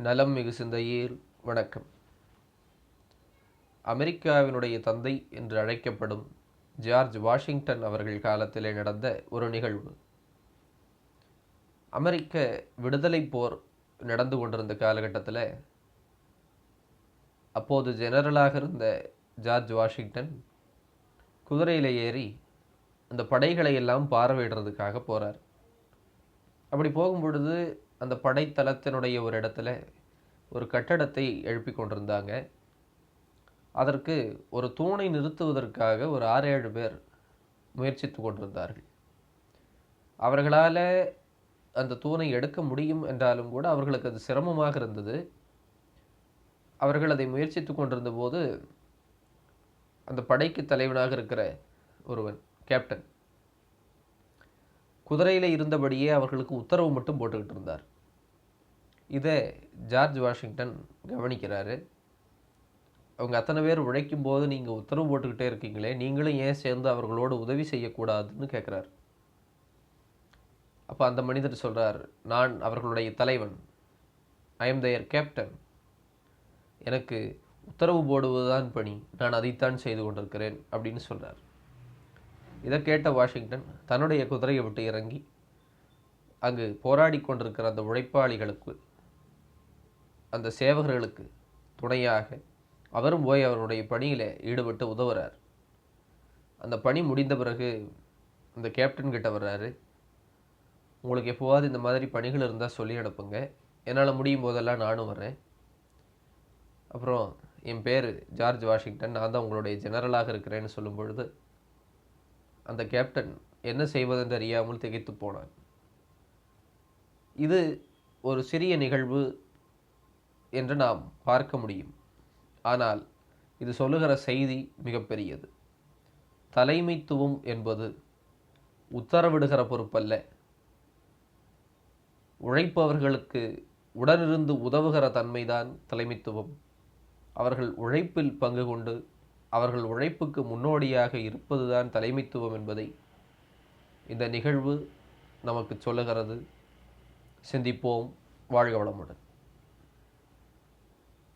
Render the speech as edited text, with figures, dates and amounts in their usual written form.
நலம் மிகு சிந்தையீர் வணக்கம். அமெரிக்காவினுடைய தந்தை என்று அழைக்கப்படும் ஜார்ஜ் வாஷிங்டன் அவர்கள் காலத்திலே நடந்த ஒரு நிகழ்வு. அமெரிக்க விடுதலை போர் நடந்து கொண்டிருந்த காலகட்டத்தில் அப்போது ஜெனரலாக இருந்த ஜார்ஜ் வாஷிங்டன் குதிரையில் ஏறி அந்த படைகளை எல்லாம் பார்வையிடுறதுக்காக போகிறார். அப்படி போகும்பொழுது அந்த படைத்தளத்தினுடைய ஒரு இடத்துல ஒரு கட்டடத்தை எழுப்பி கொண்டிருந்தாங்க. அதற்கு ஒரு தூணை நிறுத்துவதற்காக ஒரு 6-7 பேர் முயற்சித்து கொண்டிருந்தார்கள். அவர்களால் அந்த தூணை எடுக்க முடியும் என்றாலும் கூட அவர்களுக்கு அது சிரமமாக இருந்தது. அவர்கள் அதை முயற்சித்து கொண்டிருந்த போது அந்த படைக்கு தலைவனாக இருக்கிற ஒருவன், கேப்டன், குதிரையில் இருந்தபடியே அவர்களுக்கு உத்தரவு மட்டும் போட்டுக்கிட்டு இருந்தார். இதை ஜார்ஜ் வாஷிங்டன் கவனிக்கிறாரு. அவங்க அத்தனை பேர் உழைக்கும் போது நீங்கள் உத்தரவு போட்டுக்கிட்டே இருக்கீங்களே, நீங்களும் ஏன் சேர்ந்து அவர்களோடு உதவி செய்யக்கூடாதுன்னு கேட்குறார். அப்போ அந்த மனிதர் சொல்கிறார், நான் அவர்களுடைய தலைவன், ஐ எம் தேர் கேப்டன், எனக்கு உத்தரவு போடுவதுதான் பணி, நான் அதைத்தான் செய்து கொண்டிருக்கிறேன் அப்படின்னு சொல்கிறார். இதை கேட்ட வாஷிங்டன் தன்னுடைய குதிரையை விட்டு இறங்கி அங்கு போராடி கொண்டிருக்கிற அந்த உழைப்பாளிகளுக்கு, அந்த சேவகர்களுக்கு துணையாக அவரும் போய் அவருடைய பணியில் ஈடுபட்டு உதவுறார். அந்த பணி முடிந்த பிறகு அந்த கேப்டன் கிட்ட வர்றாரு. உங்களுக்கு எப்போவாது இந்த மாதிரி பணிகள் இருந்தால் சொல்லி அனுப்புங்க, என்னால் முடியும் போதெல்லாம் நானும் வர்றேன். அப்புறம் என் பேர் ஜார்ஜ் வாஷிங்டன், நான் தான் உங்களுடைய ஜெனரலாக இருக்கிறேன்னு சொல்லும் பொழுது அந்த கேப்டன் என்ன செய்வதென்று அறியாமல் திகைத்து போனான். இது ஒரு சிறிய நிகழ்வு என்று நாம் பார்க்க முடியும். ஆனால் இது சொல்லுகிற செய்தி மிகப்பெரியது. தலைமைத்துவம் என்பது உத்தரவிடுகிற பொறுப்பல்ல. உழைப்பவர்களுக்கு உடனிருந்து உதவுகிற தன்மைதான் தலைமைத்துவம். அவர்கள் உழைப்பில் பங்கு கொண்டு அவர்கள் உழைப்புக்கு முன்னோடியாக இருப்பதுதான் தலைமைத்துவம் என்பதை இந்த நிகழ்வு நமக்கு சொல்லுகிறது. சிந்திப்போம். வாழ்க வளமுடன்.